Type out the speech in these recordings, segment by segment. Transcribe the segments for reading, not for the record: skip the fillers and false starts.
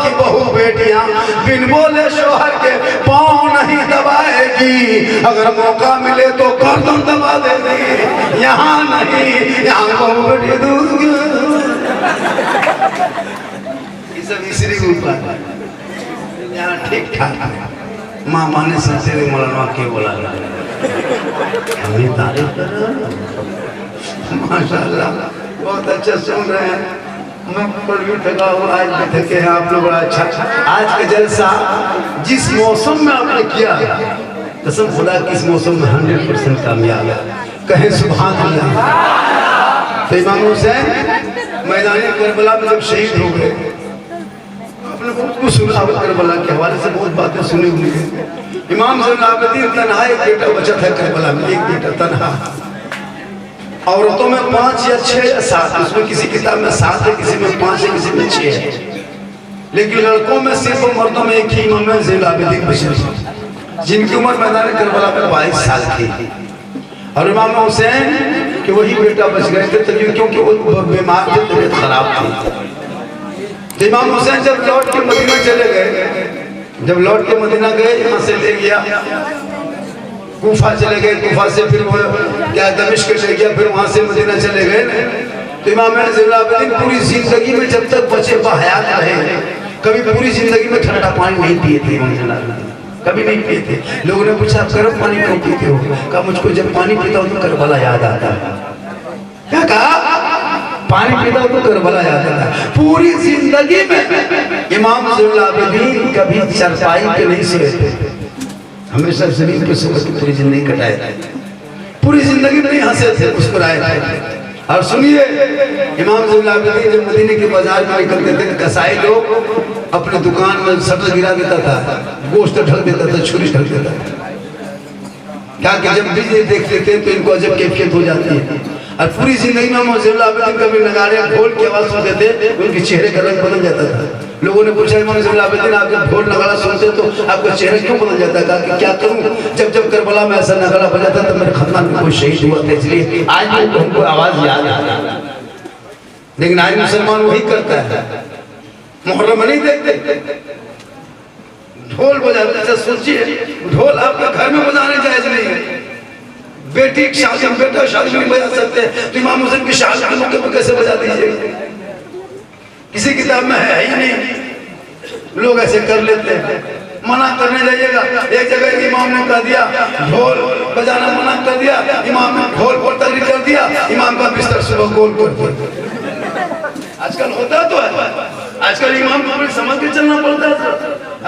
की बहू बेटियां बिन बोले शोहर के पाँव नहीं दबाएगी, अगर मौका मिले तो गर्दन दबा देगी। यहाँ नहीं, यहाँ बहू बेटी दूर सब इसरी ऊपर यहाँ ठीक ठाक है। मामा ने सचेरे मौलाना के बोला हमें तारीफ कर माशाल्लाह बहुत अच्छा सुन रहे हैं। मैं कल भी थका हूँ, आज भी थके हैं आप लोग। बड़ा अच्छा आज का जलसा जिस मौसम में आपने किया, कसम खुदा किस मौसम में 100% कामयाब है। कहे सुभान अल्लाह। तो इमाम हुसैन मैदान करबला में जब शहीद हो गए, आपने बहुत कुछ सुना करबला के हवाले से, बहुत बातें सुनी हुई है। इमाम ज़ैनुल आबिदीन तन्हा एक बेटा बचा था करबला में, एक बेटा तन्हा। औरतों में 5 या 6 या 7, उसमें किसी किताब में 7 है, किसी में 5 है, किसी में 6 है, लेकिन लड़कों में सिर्फ मर्दों में एक ही इमाम है ज़ैनुल आबिदीन बशीर, जिनकी उम्र मैदान करबला में 22 साल थी। और इमाम हुसैन के वही बेटा बच गए थे, क्योंकि वो बीमार थे, तबीयत खराब थी। तो इमाम हुसैन जब लौट के मदीना चले गए, जब लौट के मदीना गए, यहाँ से ले गया कूफा चले गए, कूफा से फिर वो क्या दमिश्क ले गया, फिर वहाँ से मदीना चले गए। तो इमाम ज़ैनुल आबिदीन पूरी जिंदगी में जब तक बचे बहयात रहे, कभी पूरी जिंदगी में ठंडा पानी नहीं पिए थे, कभी नहीं पिए थे। लोगों ने पूछा गर्म पानी क्यों पीते हो? कहा मुझको जब पानी पीता हूँ तो करबला याद आता है। क्या कहा? पानी पीता हूँ तो करबला याद आता है। पूरी जिंदगी में इमाम ज़ैनुल आबिदीन कभी चारपाई पे नहीं सोए थे, हमेशा जमीन पे सो के पूरी जिंदगी कटाए, पूरी जिंदगी में नहीं हंसे थे, मुस्कुराए थे। और सुनिए, इमाम ज़ैनुल आबिदीन जब मदीने के बाजार में निकलते थे, कसाई लोग अपने दुकान में शटर गिरा देता था, गोश्त ढक देता था, छुरी ढक देता था। क्या कि जब बिजली देख लेते हैं तो इनको अजब कैफियत हो जाती है। और पूरी जिंदगी में इमाम ज़ैनुल आबिदीन कभी नगाड़े ढोल की आवाज सुनते थे, उनके चेहरे का रंग बदल जाता था। लोगों ने पूछा इमाम ज़ैनुल आबिदीन आप जब ढोल नगाड़ा सुनते तो आपका चेहरा क्यों बदल जाता है? कहा कि क्या करूं, जब जब करबला में ऐसा नगाड़ा बजाता तो मेरे खानदान में कोई शहीद हुआ था, इसलिए आज हमको आवाज याद आता है। लेकिन आज मुसलमान वही करता है, मुहर्रम में नहीं देखते ढोल बजाते। अच्छा सोचिए, ढोल आपके घर में बजाने जायज नहीं है। बेटी की शादी में बेटा शादी में बजा सकते हैं, तो इमाम हुसैन की शादी के मौके पर कैसे बजा दीजिए? किसी किताब में है ही नहीं, लोग ऐसे कर लेते हैं। मना करने जाइएगा, एक जगह इमाम ने कह दिया ढोल बजाना मना कर दिया, इमाम ने ढोल पर तकरीर कर दिया, इमाम का बिस्तर सुबह गोल कर दिया। आजकल होता तो है, आजकल इमाम को अपने समझ के चलना पड़ता है।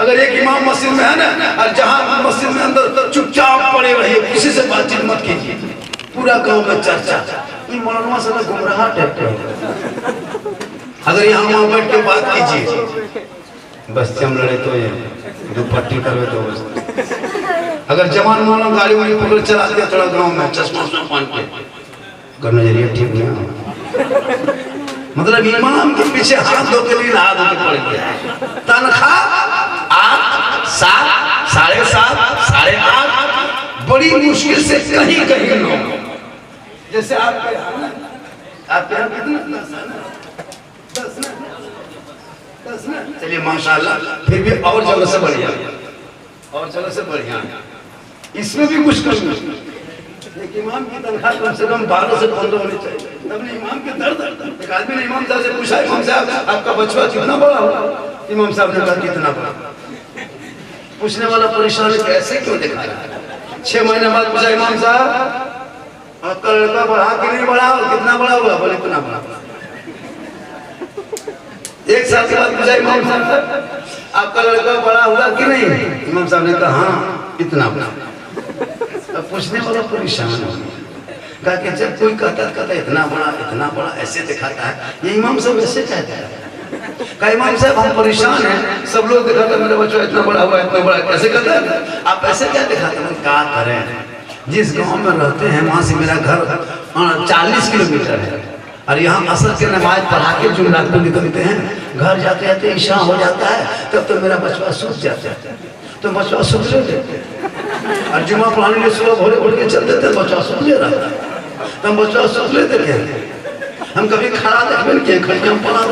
अगर एक इमाम मस्जिद में है ना, और जहाँ मस्जिद में अंदर चुपचाप पड़े रहिए, किसी से बातचीत मत कीजिए, पूरा गांव में चर्चा, ये मौलाना से गुमराह टाइप है। अगर यहाँ वहाँ बैठ के बात कीजिए, बस जम लड़े तो ये दुपट्टी करवे तो बस। अगर जवान मौलाना गाड़ी वाड़ी पकड़ चला दिया थोड़ा गाँव में, चश्मा पहन के, अगर नजरिया ठीक नहीं, मतलब इमाम के पीछे हाथ धो के लिए हाथ धो के पड़ गया। तनख्वाह 8, 7, 7.5, 8.5, बड़ी मुश्किल से कहीं कहीं लोग, जैसे आपके यहाँ कितना 10 ना, चलिए माशाल्लाह, फिर भी और जगह से बढ़िया, और जगह से बढ़िया, इसमें भी कुछ कर। लेकिन इमाम की तनख्वाह कम से कम 12 से 15 होनी चाहिए, तब नहीं इमाम के दर्द। एक आदमी ने इमाम साहब से पूछा, इमाम साहब आपका बचवा कितना बड़ा होगा? इमाम साहब ने कहा कितना बड़ा। पूछने वाला परेशान है, कैसे क्यों दिखा रहा? 6 महीने बाद पूछा, इमाम साहब आपका लड़का बढ़ा कि नहीं बढ़ा, और कितना बड़ा हुआ? बोले इतना बड़ा। 1 साल के बाद पूछा, इमाम साहब आपका लड़का बड़ा हुआ कि नहीं? इमाम साहब ने कहा हाँ इतना बड़ा। पूछने वाला परेशान हो गया, कि जब कोई कहता इतना बड़ा ऐसे दिखाता है, ये इमाम साहब ऐसे कहता है। कहा इमाम साहब हम परेशान हैं, सब लोग दिखाते मेरा बच्चा इतना बड़ा हुआ, इतना बड़ा कैसे कहता है, आप ऐसे क्या दिखाते हैं? क्या करें, जिस गांव में रहते हैं वहां से मेरा घर 40 किलोमीटर है, और यहाँ असर के नमाज पढ़ा के जो रात को निकलते हैं, घर जाते जाते ईशा हो जाता है, तब तो मेरा बचवा सूख जाता है। तो बचवा सूख लेते, और जुमा पढ़ाने के सुबह भोरे उठ के चलते थे, बच्चा सूख ले रहा था, तो हम बच्चा सूख लेते थे। हम कभी खड़ा देखते नहीं, खड़िया पढ़ा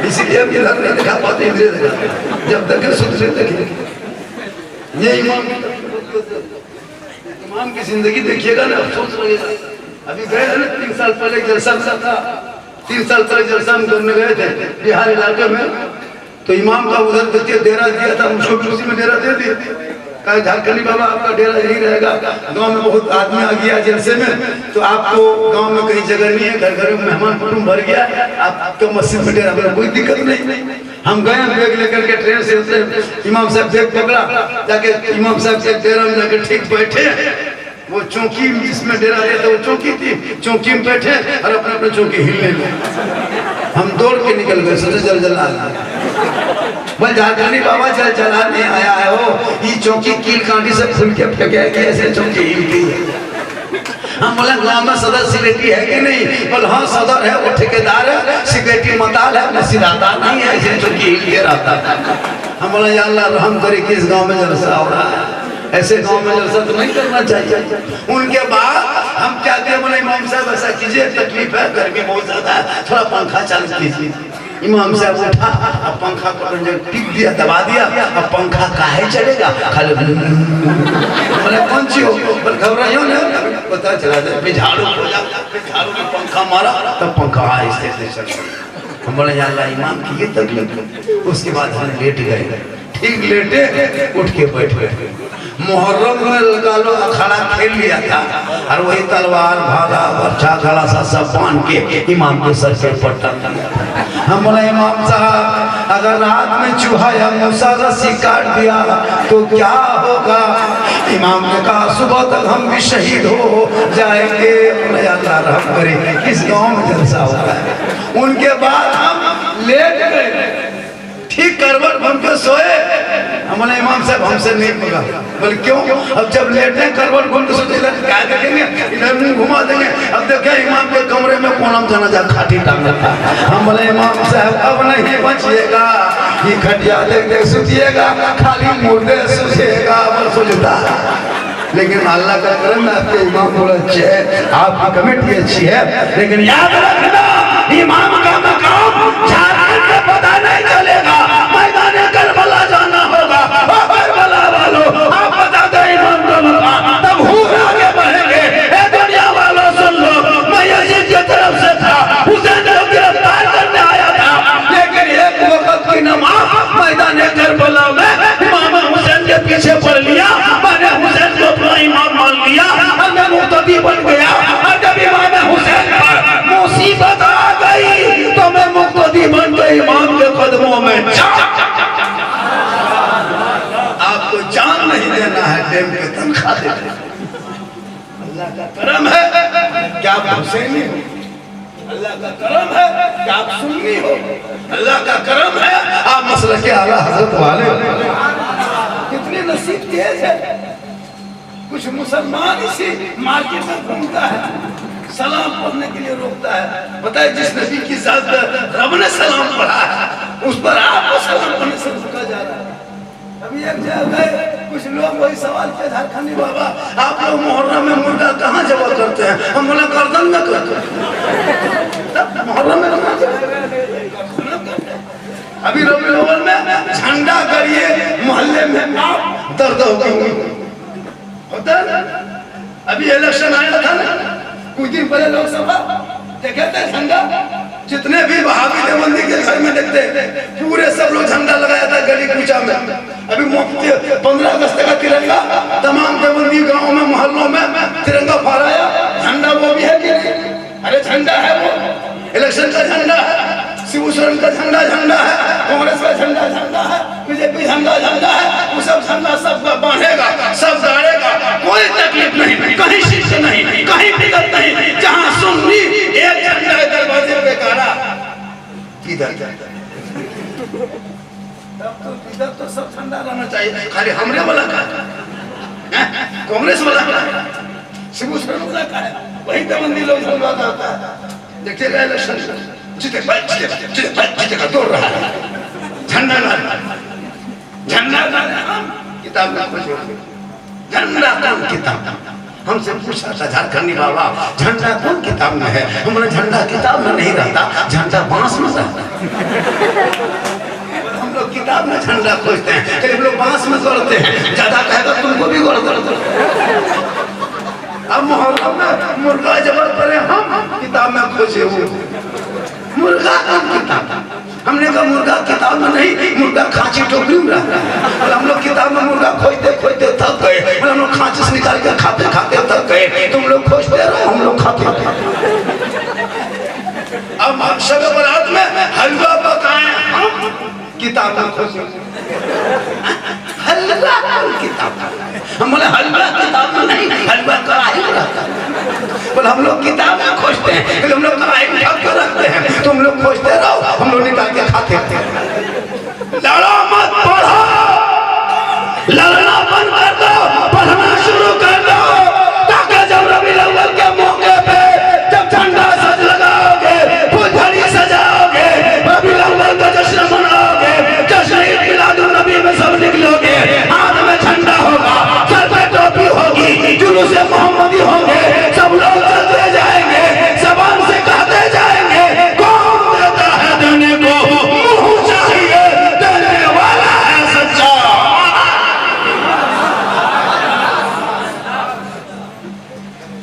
इसलिए हम इधर नहीं दिखा पाते, इधर दिखा, जब देखे सुधरे देखे। ये इमाम की जिंदगी देखिएगा ना, अफसोस लगेगा। अभी गए थे ना 3 साल पहले जलसा था, 3 साल पहले जलसा हम करने गए थे बिहार इलाके में, तो इमाम का उधर देखिए डेरा दिया था, मुझको भी उसी में डेरा दे दिया। कहा झारखंडी बाबा आपका डेरा यही रहेगा, गांव में बहुत आदमी आ गया जलसे में, तो आपको गांव में कहीं जगह नहीं है, घर घर में मेहमान कुटुंब भर गया, आपको मस्जिद में डेरा बना, कोई दिक्कत नहीं। हम गए बैग लेकर के ट्रेन से उतरे, इमाम साहब बैग पकड़ा, जाके इमाम साहब के डेरा में जाके ठीक बैठे, वो चौकी जिसमें डेरा दिया था वो चौकी थी, चौकी में बैठे और अपने अपने चौकी हिलने लगे। हम दौड़ के निकल गए, सोचे जल जला बोल झारखंडी बाबा जल जलाने आया है, हो ये चौकी कील कांटी से खुल के फेंके ऐसे चौकी हिलती है। हम बोले गाँव में सदर सिक्योरिटी है कि नहीं? बोल हाँ सदर है, वो ठेकेदार है, सिक्योरिटी मताल है, मसीदाता नहीं है, ऐसे चौकी हिल के रहता है। हम बोले या अल्लाह रहम करे कि इस गाँव में जलसा हो रहा है, ऐसे गांव में जलसा तो नहीं करना चाहिए। उनके बाद हम क्या किए, बोले इमाम साहब ऐसा कीजिए, तकलीफ है, गर्मी बहुत ज्यादा है, थोड़ा पंखा चालू कीजिए। इमाम साहब उठा, अब पंखा को टिक दिया, दबा दिया, अब पंखा काहे चलेगा, खाली बोले कौन सी हो, पर घबराइयो ना, पता चला जाए झाड़ू हो जाता, झाड़ू में पंखा मारा तब पंखा आहिस्ते से चल। हम बोले या अल्लाह इमाम की ये तकलीफ। उसके बाद हम लेट गए, ठीक लेटे उठ के बैठ गए। मुहर्रम में लगा अखाड़ा खेल लिया था, और वही तलवार भाला बर्छा खड़ा सा सब बांध के इमाम के सर से पट्टा दिया। हम बोले इमाम साहब अगर रात में चूहा या मूसा रस्सी काट दिया तो क्या होगा? इमाम ने कहा सुबह तक हम भी शहीद हो जाएंगे। बोले अल्लाह रहम करे, किस गांव में जलसा होता है। उनके बाद हम लेट गए, ठीक करवट बन के सोए। हमारे इमाम साहब हमसे नहीं पका, बोले क्यों? अब जब लेटे करवट घूम के सोचे क्या देखेंगे, इधर मुंह घुमा देंगे। अब देखे इमाम के कमरे में कोनम जनाजा खाटी टांग रखा। हम बोले इमाम साहब अब नहीं बचिएगा, ये खटिया देख देख सुतिएगा, खाली मुर्दे सुझेगा, बस सोचता। लेकिन अल्लाह का करम है, आपके इमाम बहुत अच्छे है, आपकी कमेटी अच्छी है, लेकिन याद रखना इमाम का मकाम झारखंड में पता नहीं चलेगा, मैदान करबला जाना होगा। करबला वालों आप बता दो इमाम का मकाम, तब हुर आगे बढ़ेंगे। दुनिया वालों सुन लो, मैं यजीद की तरफ से था, हुसैन को गिरफ्तार करने आया था, लेकिन एक वक्त की नमाज मैदान करबला में इमाम हुसैन के पीछे पढ़ लिया, मैंने हुसैन को अपना इमाम मान लिया और मैं मुक्तदी बन गया। और जब इमाम हुसैन पर मुसीबत आ गई तो मैं मुक्तदी बन गई इमाम के कदमों में। आपको जान नहीं देना है, डेम के तनख्वाह देना। अल्लाह का करम है क्या आप हुसैनी हो, अल्लाह का करम है क्या आप सुन्नी हो, अल्लाह का करम है आप मसलक के आला हजरत वाले हो। कितनी नसीब तेज है। कुछ मुसलमान इसी मार्केट में घूमता है, सलाम पढ़ने के लिए रोकता है। बताए जिस नबी की जात रब ने सलाम पढ़ा है उस पर आपको सलाम पढ़ने से रोका जा रहा है। अभी एक जगह कुछ लोग वही सवाल किया, झारखंडी बाबा आप लोग मुहर्रम में मुर्गा कहाँ जमा करते हैं? हम बोले गर्दन में करते हैं। मुहर्रम में अभी रबीउल अव्वल में झंडा करिए मोहल्ले में आप दर्द होगा होता है। अभी इलेक्शन आया था ना कुछ दिन पहले, लोकसभा देखे थे झंडा, जितने भी वहाबी देवबंदी के घर में देखते पूरे सब लोग झंडा लगाया था गली कूचा में। अभी 15 अगस्त का तिरंगा तमाम देवबंदी गांव में मोहल्लों में तिरंगा फहराया। झंडा वो भी है कि नहीं? अरे झंडा है, वो इलेक्शन का झंडा है, शिवशरण का झंडा झंडा है, कांग्रेस का झंडा झंडा है, बीजेपी झंडा झंडा है। वो सब झंडा सबका बांधेगा, सब गाड़ेगा, कोई तकलीफ नहीं, कहीं शिष्ट नहीं, कहीं दिक्कत नहीं। जहाँ सुन्नी एक झंडा दरवाजे पे गाड़ा, इधर इधर तो सब झंडा रहना चाहिए। खाली हमरे वाला का, कांग्रेस वाला का, शिवशरण वाला का है, वही देवबंदी लोग झंडा होता है। देखिएगा इलेक्शन जीतेगा दौड़ रहा है, झंडा झंडा किताब का झंडा कौन किताब, हमसे पूछा था झारखंडी बाबा झंडा कौन किताब में है? हमारा झंडा किताब में नहीं रहता, झंडा बांस में रहता। हम लोग किताब में झंडा खोजते हैं, करीब लोग बांस में गढ़ते हैं। ज्यादा कहेगा तुमको भी गढ़ दो। अब मोहल्ला में मुर्गा जबर करे, हम किताब में खोजे वो मुर्गा कौन किताब? हमने कहा मुर्गा किताब में नहीं, मुर्गा खांची टोकरी में रहता है। हम लोग किताब में मुर्गा खोजते खोजते थक गए, हम लोग खांची से निकाल के खाते खाते थक गए। तुम लोग खोजते रहो, हम लोग खाते। अब शब बरात में हलवा पकाए, हम किताब में खोजे। हलवा किताब, हम बोले हलवा किताब में नहीं, हलवा कढ़ाई में रहता है। बोले हम लोग किताब में खोजते हैं, हम लोग कढ़ाई में ढक के रखते हैं। तुम लोग खोजते रहो, हम लोग निकाल के खाते थे। लड़ो मत, पढ़ो। लड़ना बंद कर दो, पढ़ना शुरू कर दो, ताकि जब रबीउल अव्वल के मौके पे जब झंडा सज लगाओगे, फुलझड़ी सजाओगे, रबीउल अव्वल का जश्न मनाओगे, जश्न ईद मिलादुन नबी में सब निकलोगे। हाथ में झंडा होगा, सर पे टोपी होगी, जुलूस मोहम्मदी होंगे, सब लोग चलते जाएंगे, जबान से कहते जाएंगे, कौन देता है देने को, मुंह चाहिए देने वाला है सच्चा।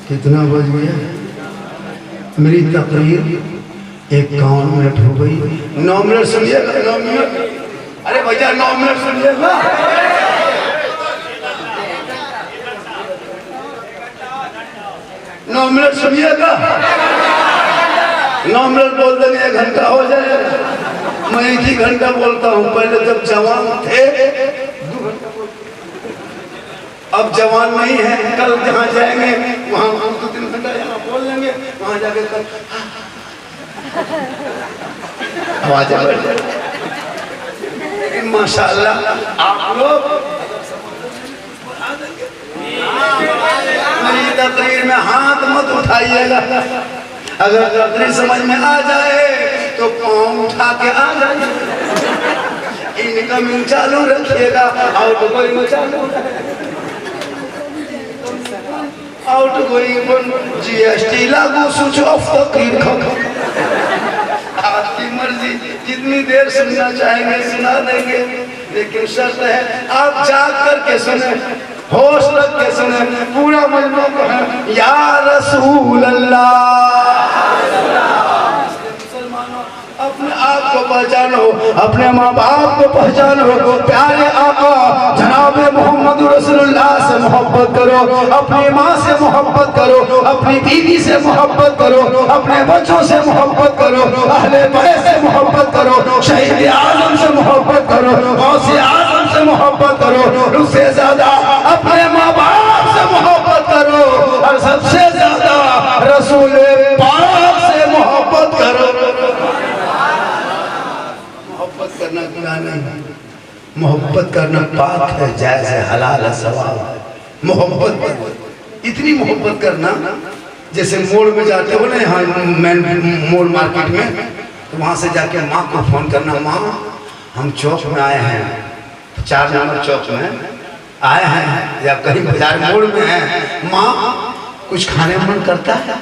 कितना बज गया? मेरी तकरीर 51 मिनट हो गई। 9 मिनट सुनिएगा, 9 मिनट। अरे भैया 9 मिनट सुनिएगा। 9 मिनट सुनिएगा। 9 मिनट बोल देंगे 1 घंटा हो जाएगा। मैं 1 ही घंटा बोलता हूँ। पहले जब जवान थे 2 घंटा, अब जवान नहीं है। कल जहाँ जाएंगे वहाँ 2-3 घंटा यहाँ बोल लेंगे, वहाँ जाके कल आवाज आ जाए। लेकिन माशाअल्लाह आप लोग मेरी तकरीर में हाथ मत उठाइएगा। अगर तकरीर समझ में आ जाए तो पाँव उठा के आ जाइए। इनकमिंग चालू रखिएगा, आउटगोइंग चालू, आउटगोइंग GST लागू, स्विच ऑफ तकरीर खत्म। आपकी मर्जी, जितनी देर सुनना चाहेंगे सुना देंगे, लेकिन शर्त है आप जाग करके सुने, होश रख के सुने। पूरा मजमा को है या रसूल अल्लाह। अपने आप को पहचानो, अपने माँ बाप को पहचानो, प्यारे आका जनाब मोहम्मद रसूलुल्लाह से मोहब्बत करो, अपनी माँ से मोहब्बत करो, अपनी बीवी से मोहब्बत करो, अपने बच्चों से मोहब्बत करो, अहले बैत से मोहब्बत करो, शहीद आजम से मोहब्बत करो, गौसे आजम से मोहब्बत करो, उससे ज्यादा अपने माँ बाप से मोहब्बत करो, और सबसे ज्यादा रसूल पाक से मोहब्बत करो। मोहब्बत करना गुनाह नहीं, मोहब्बत करना पाक है, जायज है, हलाल है, सवाब है। मोहब्बत, इतनी मोहब्बत करना, जैसे मोड़ में जाते हो ना, यहाँ मेन मोड़ मार्केट में, तो वहाँ से जाके माँ को फोन करना, माँ हम चौक में आए हैं, 4 नंबर चौक में आए हैं, या कहीं बाजार मोड़ में हैं, माँ कुछ खाने मन करता है,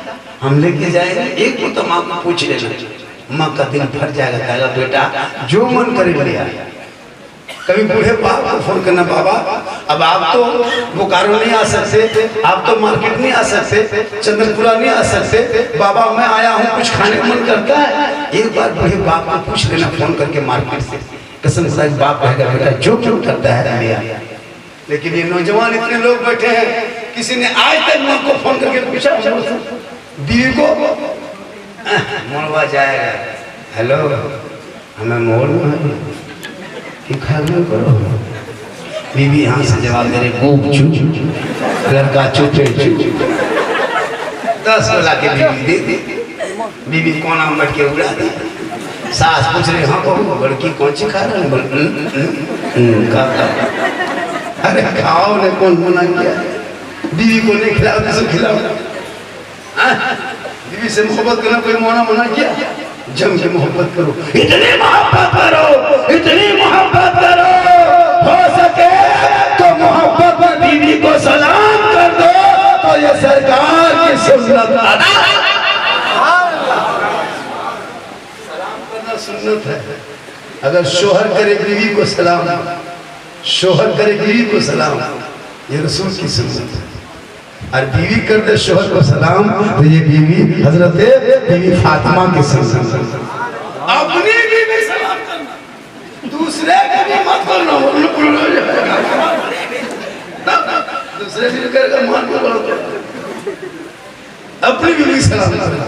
हम लेके जाएंगे। एक को तो माँ को पूछ लेना, माँ का दिल भर जाएगा, कहेगा बेटा जो मन करे लिया। कभी बूढ़े बाप को फोन करना, बाबा अब आप तो बोकारो नहीं आ सकते, आप तो मार्केट नहीं आ सकते, चंद्रपुरा नहीं आ सकते, बाबा मैं आया हूँ, कुछ खाने का मन करता है। एक बार बूढ़े बाप को पूछ लेना फोन करके मार्केट से, कसम से बाप कहेगा बेटा जो क्यों करता है लिया। लेकिन ये नौजवान इतने लोग बैठे हैं, किसी ने आज तक माँ को फोन करके पूछा, बीवी को मोड़वा जाएगा, हेलो हमें मोड़ करो, बीवी यहाँ से जवाब दे रहे खूब चुप, लड़का चुपे चुप। 10 वाला के बीवी दे दी, बीवी कोना में बैठ के उड़ा दी। सास पूछ रही हाँ बहू लड़की कौन सी खा रहा है? अरे खाओ ने कौन मना किया? बीवी को नहीं खिलाओ तो खिलाओ। बीवी से मोहब्बत करना कोई मना किया? जम के मोहब्बत करो, इतनी मोहब्बत करो, इतनी मोहब्बत करो, हो सके तो मोहब्बत में बीवी को सलाम कर दो, तो ये शोहर करे बीवी को सलाम, शोहर करे बीवी को सलाम, ये रसूल की सुन्नत है। और बीवी कर दे शोहर को सलाम तो ये बीवी हजरत बीवी फातिमा की सुन्नत है। अपनी बीवी सलाम करना, दूसरे की भी मत करना, दूसरे भी करेगा मान को, अपनी बीवी सलाम करना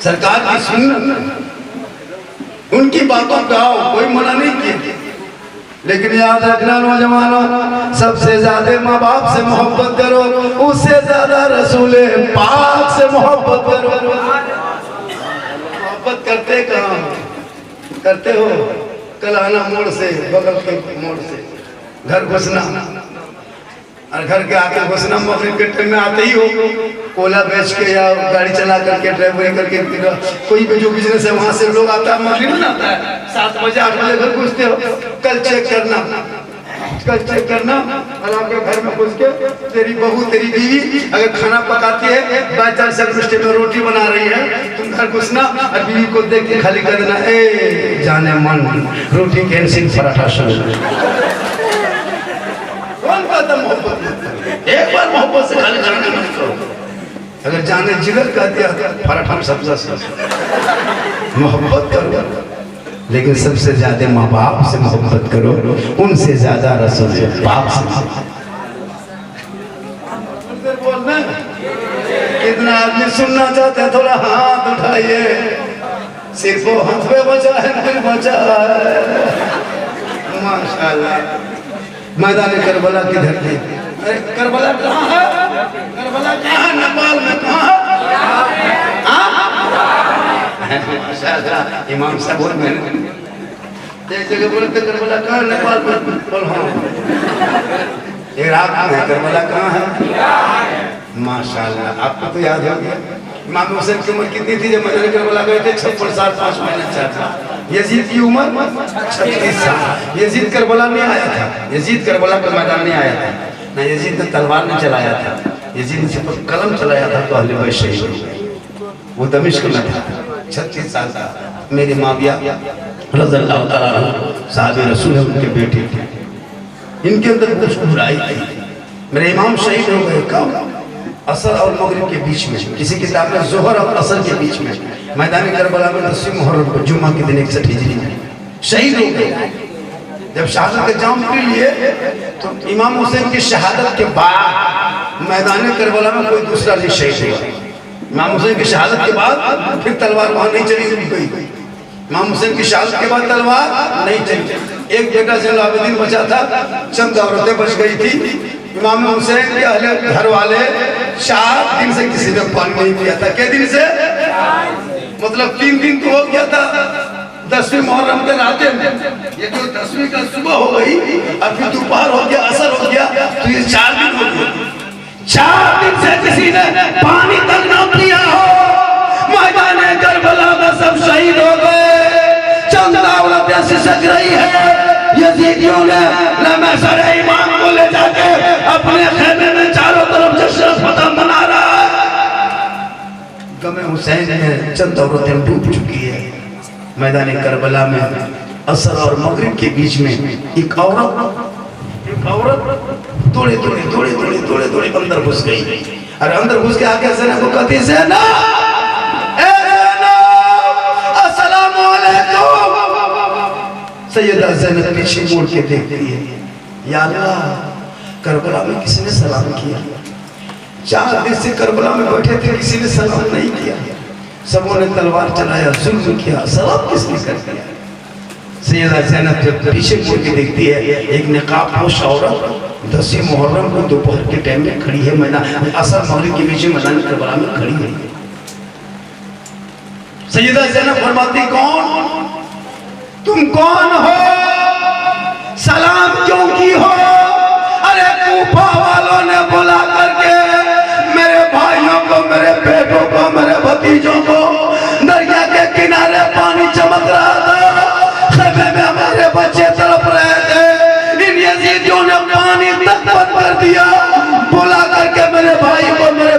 सरकार की सुन्नत। उनकी बातों का कोई मना नहीं किया, लेकिन याद रखना नौजवानों, सबसे ज्यादा माँ बाप से मोहब्बत करो, उससे ज्यादा रसूल पाक से मोहब्बत करो। मोहब्बत करते कहाँ करते हो? कल आना मोड़ से, बगल के मोड़ से घर घुसना, और घर के आके घुसना, मगरिब के टाइम में आते ही हो, कोला बेच के या गाड़ी चला करके ड्राइवरी करके कोई भी जो बिजनेस है वहां से लोग आता है, मगरिब में आता है 7 बजे 8 बजे घर घुसते हो। कल चेक करना, कल चेक करना, और आपके घर में घुस के तेरी बहू तेरी बीवी अगर खाना पकाती है, बाई चांस में रोटी बना रही है, तुम घर घुसना और बीवी को देख के खाली कर देना, ए जाने मन रोटी कैंसिल पराठा शुरू। मोहब्बत एक बार मोहब्बत से खाली खाना मत करो। अगर जाने जिगर का दिया पराठा सब्जा से मोहब्बत करो, लेकिन सबसे ज्यादा माँ बाप से मोहब्बत करो, उनसे ज्यादा रसूल पाक से। बोलना कितना आदमी सुनना चाहते हैं, थोड़ा हाथ उठाइए, सिर्फ वो हाथ पे बचा है, नहीं बचा है। माशाल्लाह। मैदान करबला की धरती, अरे करबला कहाँ है? करबला कहाँ है? नेपाल में कहाँ है? माशाल्लाह, इमाम साहब बोल में एक जगह बोलते करबला कहाँ है? नेपाल में। बोल हाँ, इराक में। करबला कहाँ है? माशाल्लाह, आपको तो याद हो गया। इमाम हुसैन की उम्र कितनी थी जब मैदान करबला गए थे? 56 साल 5 महीने 4 साल। यजीद की उम्र 36 साल। यजीद करबला में आया था, यजीद करबला के मैदान में आया था ना, यजीद ने तलवार नहीं चलाया था, यजीद ने सिर्फ कलम चलाया था, तो अहले बैत शहीद हो गए। वो दमिश्क में था, 36 साल का। मेरी माविया रज़ियल्लाहु ताला साहब रसूल है, उनके बेटे थे, इनके अंदर कुछ बुराई थी। मेरे इमाम शहीद हो गए कब? असर और मगरिब के बीच में, किसी किताब में जोहर और असर के बीच में। मैदान करबला में 10 मुहर्रम को जुम्मा के दिन 61 हिजरी में शहीद हो गए। जब शहादत के जाम पी लिए तो इमाम हुसैन की शहादत के बाद मैदान करबला में कोई दूसरा नहीं शहीद हुआ। इमाम हुसैन की शहादत के बाद फिर तलवार वहां नहीं चली कोई। इमाम हुसैन की शहादत के बाद तलवार नहीं चली। एक बेटा ज़ैनुल आबिदीन बचा था, चंद औरतें बच गई थी। इमाम हुसैन के अहले घर वाले 4 दिन से किसी ने पानी नहीं पिया था। क्या दिन से? मतलब 3 दिन तो हो गया था 10वीं मुहर्रम के राते में। ये जो 10वीं का सुबह हो गई और फिर दोपहर हो गया, असर हो गया, तो ये 4 दिन हो गए। 4 दिन से किसी ने पानी तक न पिया हो। मैदान करबला में सब शहीद हो गए। चंद औरतें सिसक रही है। यजीदियों ने लम्हे इमाम को ले जाके अपने खेमे में चारों तरफ जश्न फतह मना रहा है। गमे हुसैन में चंद औरतें डूब चुकी है। मैदान करबला में असर और मगरिब के बीच में एक औरत दौड़े दौड़े अंदर घुस गई, और अंदर घुस के आके ज़ैनब को कहती है, सैयदा ज़ैनब पीछे मुड़ के देखती है, या अल्लाह, करबला में किसी ने सलाम किया? 4 दिन से करबला में बैठे थे, किसी ने सलाम नहीं किया। सबों ने तलवार चलाया, जुल्म किया, सलाम किसने कर दिया? सैयदा ज़ैनब जब पीछे मुड़ के देखती है, एक नकाबपोश औरत 10वीं मुहर्रम को दोपहर के टाइम में खड़ी है, मैदान असर मगरिब के बीच में मैदान करबला में खड़ी है। सैयदा ज़ैनब फरमाती, कौन तुम? कौन हो? सलाम क्यों की हो? अरे कूफा वालों ने बुला करके मेरे भाइयों को, मेरे बेटों को, मेरे भतीजों को दरिया के किनारे पानी चमक रहा था, खेमे में हमारे बच्चे तड़प रहे थे, इन यजीदियों ने पानी तक बंद कर दिया। बुला करके मेरे भाई को, मेरे